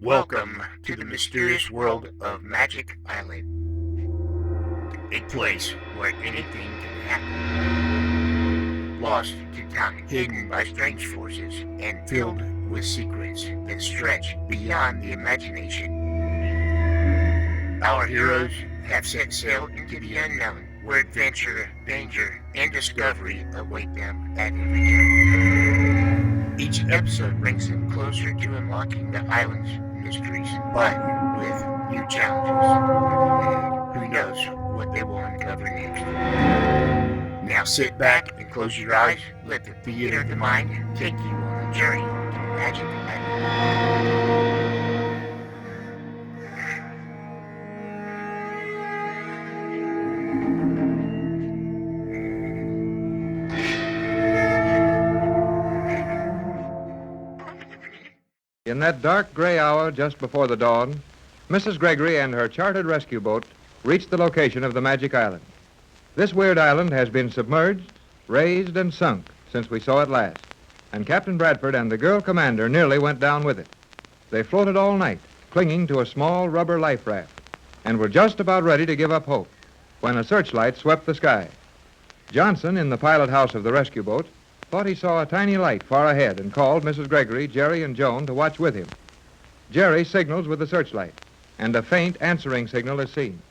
Welcome to the mysterious world of Magic Island, a place where anything can happen. Lost to time, hidden by strange forces, and filled with secrets that stretch beyond the imagination. Our heroes have set sail into the unknown, where adventure, danger, and discovery await them at every turn. Each episode brings them closer to unlocking the island's mysteries, but with new challenges. Who knows what they will uncover next? Now sit back and close your eyes. Let the theater of the mind take you on a journey to Magic Island. In that dark gray hour just before the dawn, Mrs. Gregory and her chartered rescue boat reached the location of the Magic Island. This weird island has been submerged, raised, and sunk since we saw it last, and Captain Bradford and the girl commander nearly went down with it. They floated all night, clinging to a small rubber life raft, and were just about ready to give up hope when a searchlight swept the sky. Johnson, in the pilot house of the rescue boat, thought he saw a tiny light far ahead and called Mrs. Gregory, Jerry, and Joan to watch with him. Jerry signals with the searchlight, and a faint answering signal is seen.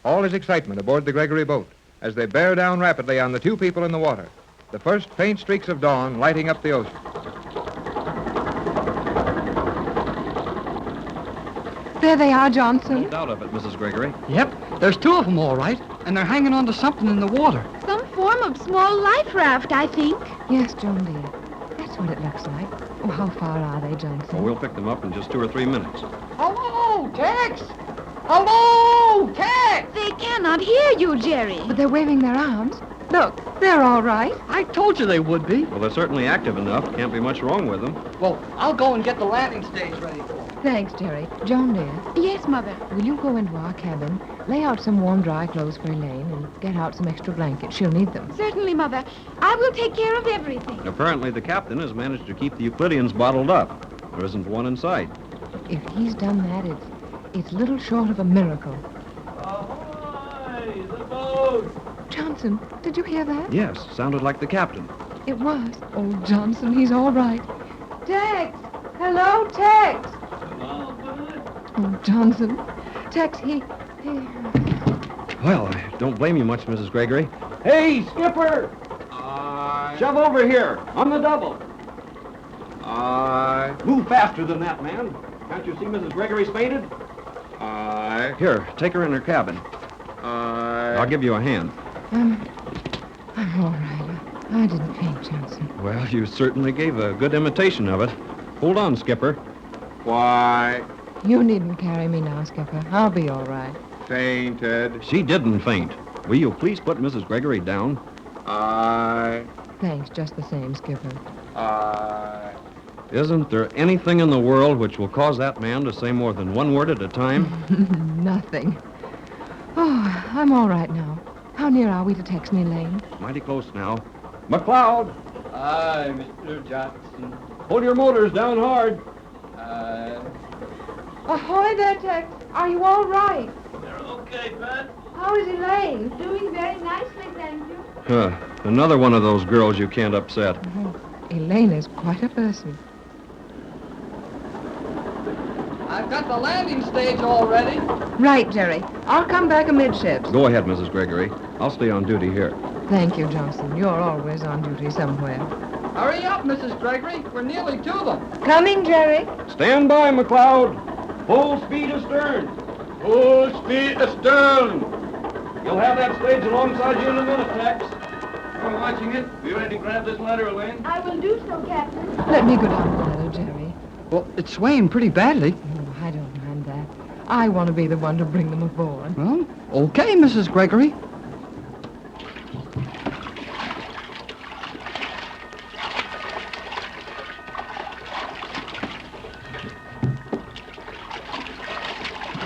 All is excitement aboard the Gregory boat as they bear down rapidly on the two people in the water, the first faint streaks of dawn lighting up the ocean. There they are, Johnson. No doubt of it, Mrs. Gregory. Yep, there's two of them, all right, and they're hanging on to something in the water. Some form of small life raft, I think. Yes, Joan dear. That's what it looks like. Oh, how far are they, Johnson? Well, we'll pick them up in just 2 or 3 minutes. Hello, Tex! Hello, Tex! They cannot hear you, Jerry. But they're waving their arms. Look, they're all right. I told you they would be. Well, they're certainly active enough. Can't be much wrong with them. Well, I'll go and get the landing stage ready for them. Thanks, Jerry. Joan dear, Yes, Mother. will you go into our cabin, lay out some warm, dry clothes for Elaine, and get out some extra blankets? She'll need them. Certainly, Mother. I will take care of everything. Apparently, the captain has managed to keep the Euclideans bottled up. There isn't one in sight. If he's done that, it's little short of a miracle. Ahoy, the boat! Johnson, did you hear that? Yes, sounded like the captain. It was. Oh, Johnson, he's all right. Tex! Hello, Tex! Hello, bud. Oh, Johnson. Tex, he... Well, I don't blame you much, Mrs. Gregory. Hey, Skipper! Shove over here, on the double. Move faster than that, man. Can't you see Mrs. Gregory's fainted? Here, take her in her cabin. I'll give you a hand. I'm all right. I didn't faint, Johnson. Well, you certainly gave a good imitation of it. Hold on, Skipper. Why, You needn't carry me now, Skipper. I'll be all right. fainted. She didn't faint. Will you please put Mrs. Gregory down? Thanks, just the same, Skipper. Isn't there anything in the world which will cause that man to say more than one word at a time? Nothing. Oh, I'm all right now. How near are we to Tex and Elaine? Mighty close now. McLeod! Aye, Mr. Johnson. Hold your motors down hard. Ahoy there, Tex. Are you all right? They're okay, Pat. How is Elaine? Doing very nicely, thank you. Another one of those girls you can't upset. Elaine is quite a person. I've got the landing stage all ready. Right, Jerry. I'll come back amidships. Go ahead, Mrs. Gregory. I'll stay on duty here. Thank you, Johnson. You're always on duty somewhere. Hurry up, Mrs. Gregory. We're nearly to them. Coming, Jerry. Stand by, McLeod. Full speed astern. Full speed astern. You'll have that stage alongside you in a minute, Tex. We're watching it. Be ready to grab this ladder, Elaine. I will do so, Captain. Let me go down the ladder, Jerry. Well, it's swaying pretty badly. Oh, I don't mind that. I want to be the one to bring them aboard. Well, okay, Mrs. Gregory.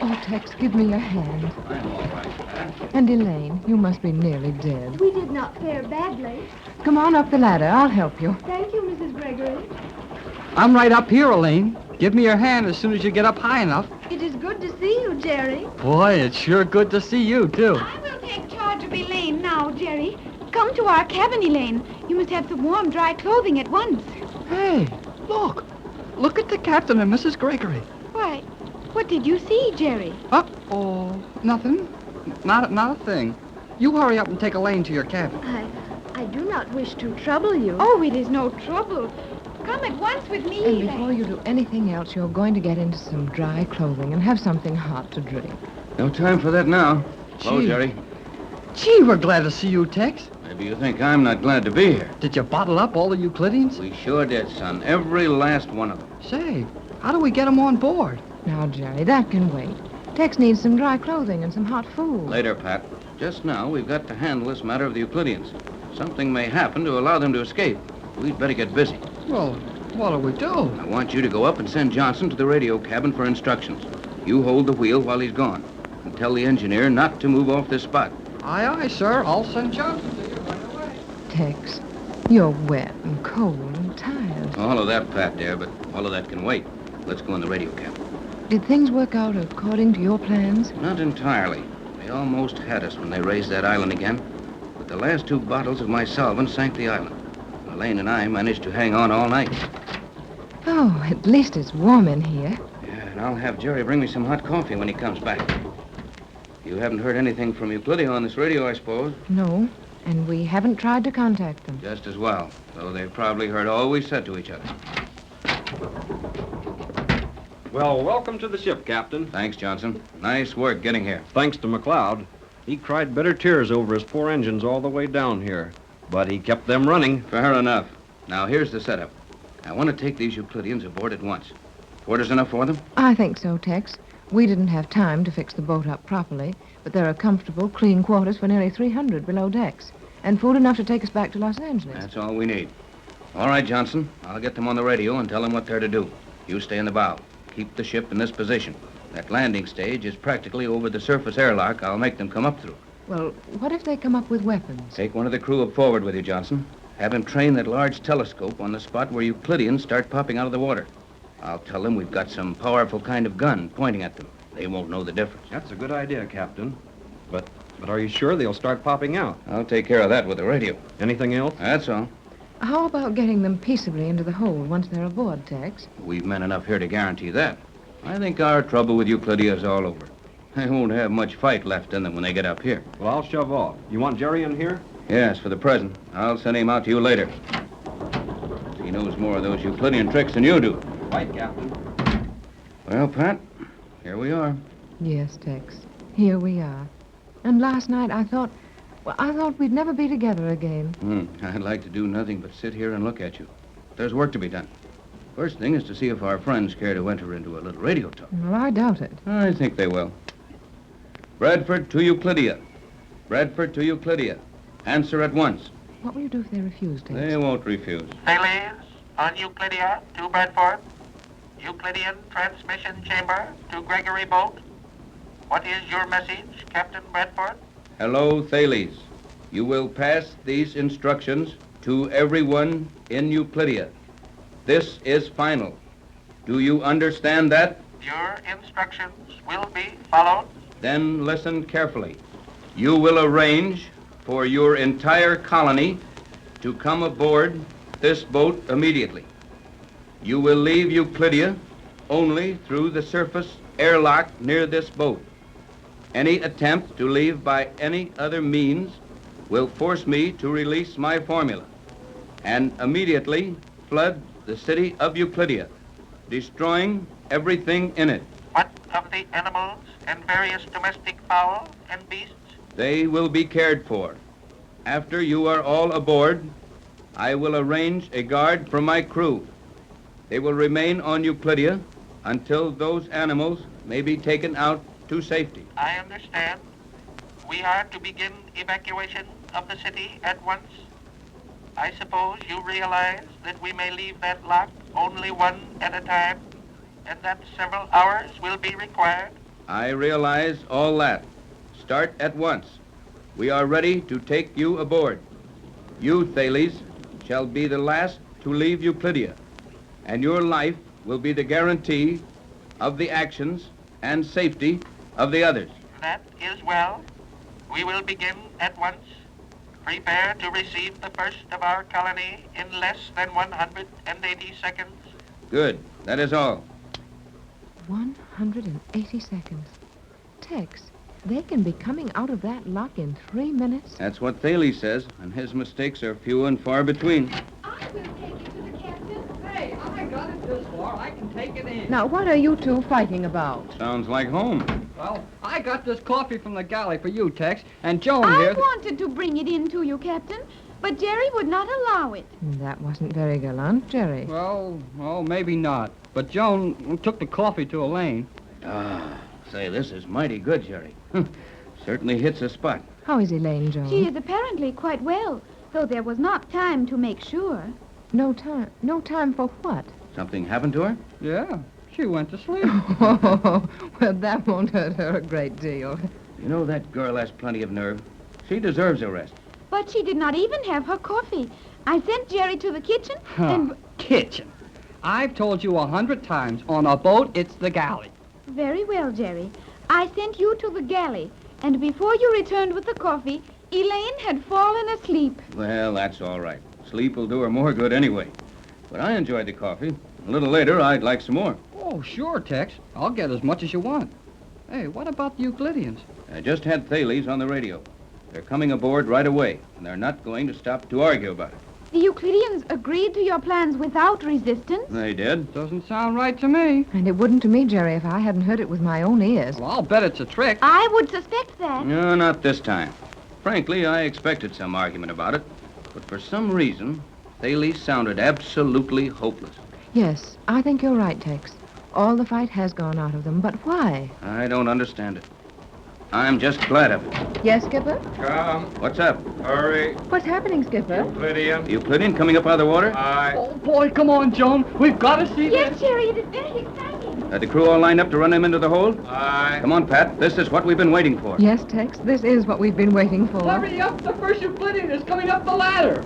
Oh, Tex, give me your hand. I'm all right, Pat. And Elaine, you must be nearly dead. We did not fare badly. Come on up the ladder. I'll help you. Thank you, Mrs. Gregory. I'm right up here, Elaine. Give me your hand as soon as you get up high enough. It is good to see you, Jerry. Boy, it's sure good to see you, too. I will take charge of Elaine now, Jerry. Come to our cabin, Elaine. You must have some warm, dry clothing at once. Hey, look. Look at the captain and Mrs. Gregory. Why, what did you see, Jerry? Oh, nothing. Not a thing. You hurry up and take Elaine to your cabin. I do not wish to trouble you. Oh, it is no trouble. Come at once with me, And Elaine. before you do anything else, you're going to get into some dry clothing and have something hot to drink. No time for that now. Hello, Gee. Jerry. Gee, we're glad to see you, Tex. Maybe you think I'm not glad to be here. Did you bottle up all the Euclideans? We sure did, son. Every last one of them. Say, how do we get them on board? Now, Jerry, that can wait. Tex needs some dry clothing and some hot food. Later, Pat. Just now, we've got to handle this matter of the Euclideans. Something may happen to allow them to escape. We'd better get busy. Well, what'll we do? I want you to go up and send Johnson to the radio cabin for instructions. You hold the wheel while he's gone. And tell the engineer not to move off this spot. Aye, aye, sir. I'll send Johnson to you right away. Tex, you're wet and cold and tired. All of that, Pat, dear, but all of that can wait. Let's go in the radio cabin. Did things work out according to your plans? Not entirely. They almost had us when they raised that island again. But the last 2 bottles of my solvent sank the island. Elaine and I managed to hang on all night. Oh, at least it's warm in here. Yeah, and I'll have Jerry bring me some hot coffee when he comes back. You haven't heard anything from Euclidia on this radio, I suppose? No, and we haven't tried to contact them. Just as well, though they've probably heard all we said to each other. Well, welcome to the ship, Captain. Thanks, Johnson. Nice work getting here. Thanks to McLeod. He cried bitter tears over his 4 engines all the way down here. But he kept them running. Fair enough. Now, here's the setup. I want to take these Euclideans aboard at once. Quarters enough for them? I think so, Tex. We didn't have time to fix the boat up properly, but there are comfortable, clean quarters for nearly 300 below decks, and food enough to take us back to Los Angeles. That's all we need. All right, Johnson. I'll get them on the radio and tell them what they're to do. You stay in the bow. Keep the ship in this position. That landing stage is practically over the surface airlock I'll make them come up through. Well, what if they come up with weapons? Take one of the crew up forward with you, Johnson. Have him train that large telescope on the spot where Euclideans start popping out of the water. I'll tell them we've got some powerful kind of gun pointing at them. They won't know the difference. That's a good idea, Captain. But are you sure they'll start popping out? I'll take care of that with the radio. Anything else? That's all. How about getting them peaceably into the hold once they're aboard, Tex? We've men enough here to guarantee that. I think our trouble with Euclidia is all over. They won't have much fight left in them when they get up here. Well, I'll shove off. You want Jerry in here? Yes, for the present. I'll send him out to you later. He knows more of those Euclidean tricks than you do. Right, Captain. Well, Pat, here we are. Yes, Tex. Here we are. And last night I thought we'd never be together again. I'd like to do nothing but sit here and look at you. There's work to be done. First thing is to see if our friends care to enter into a little radio talk. Well, I doubt it. I think they will. Bradford to Euclidia. Bradford to Euclidia. Answer at once. What will you do if they refuse, Tex? They won't refuse. Thales, on Euclidia to Bradford. Euclidean transmission chamber to Gregory boat. What is your message, Captain Bradford? Hello, Thales. You will pass these instructions to everyone in Euclidia. This is final. Do you understand that? Your instructions will be followed. Then listen carefully. You will arrange for your entire colony to come aboard this boat immediately. You will leave Euclidia only through the surface airlock near this boat. Any attempt to leave by any other means will force me to release my formula and immediately flood the city of Euclidia, destroying everything in it. What of the animals and various domestic fowl and beasts? They will be cared for. After you are all aboard, I will arrange a guard for my crew. They will remain on Euclidia until those animals may be taken out to safety. I understand. We are to begin evacuation of the city at once. I suppose you realize that we may leave that lock only one at a time, and that several hours will be required. I realize all that. Start at once. We are ready to take you aboard. You, Thales, shall be the last to leave Euclidia, and your life will be the guarantee of the actions and safety of the others. That is well. We will begin at once. Prepare to receive the first of our colony in less than 180 seconds. Good. That is all. 180 seconds. Tex, they can be coming out of that lock in 3 minutes. That's what Thaley says, and his mistakes are few and far between. I will take you to the captain. Hey, I got it this far. I can take it in. Now, what are you two fighting about? Sounds like home. Well, I got this coffee from the galley for you, Tex, and Joan I here... wanted to bring it in to you, Captain, but Jerry would not allow it. That wasn't very gallant, Jerry. Well, maybe not. But Joan took the coffee to Elaine. Say, this is mighty good, Jerry. Certainly hits a spot. How is Elaine, Joan? She is apparently quite well, though there was not time to make sure. No time. No time for what? Something happened to her? Yeah, she went to sleep. Oh, well, that won't hurt her a great deal. You know, that girl has plenty of nerve. She deserves a rest. But she did not even have her coffee. I sent Jerry to the kitchen and... Kitchen. I've told you 100 times, on a boat, it's the galley. Very well, Jerry. I sent you to the galley, and before you returned with the coffee, Elaine had fallen asleep. Well, that's all right. Sleep will do her more good anyway. But I enjoyed the coffee. A little later, I'd like some more. Oh, sure, Tex. I'll get as much as you want. Hey, what about the Euclideans? I just had Thales on the radio. They're coming aboard right away, and they're not going to stop to argue about it. The Euclideans agreed to your plans without resistance? They did. Doesn't sound right to me. And it wouldn't to me, Jerry, if I hadn't heard it with my own ears. Well, I'll bet it's a trick. I would suspect that. No, not this time. Frankly, I expected some argument about it. But for some reason, Thales sounded absolutely hopeless. Yes, I think you're right, Tex. All the fight has gone out of them, but why? I don't understand it. I'm just glad of it. Yes, Skipper? Come. What's up? Hurry. What's happening, Skipper? Euclidean. Euclidean coming up out of the water? Aye. Oh, boy, come on, Joan. We've got to see Yes, this. Jerry, it is very exciting. Are the crew all lined up to run him into the hold? Aye. Come on, Pat. This is what we've been waiting for. Yes, Tex, this is what we've been waiting for. Hurry up. The first Euclidean is coming up the ladder.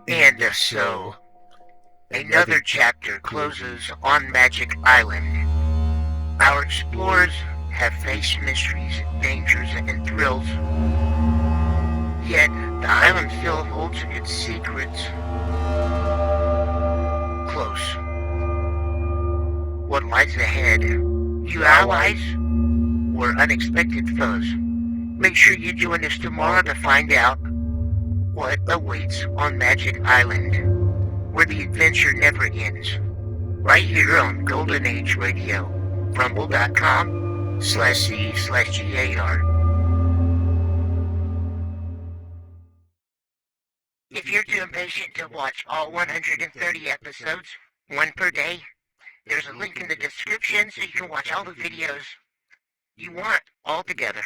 And so, another chapter closes on Magic Island. Our explorers have faced mysteries, dangers, and thrills. Yet, the island still holds its secrets close. What lies ahead? New allies or unexpected foes? Make sure you join us tomorrow to find out what awaits on Magic Island, where the adventure never ends. Right here on Golden Age Radio, rumble.com/C/GAR. If you're too impatient to watch all 130 episodes, one per day, there's a link in the description so you can watch all the videos you want all together.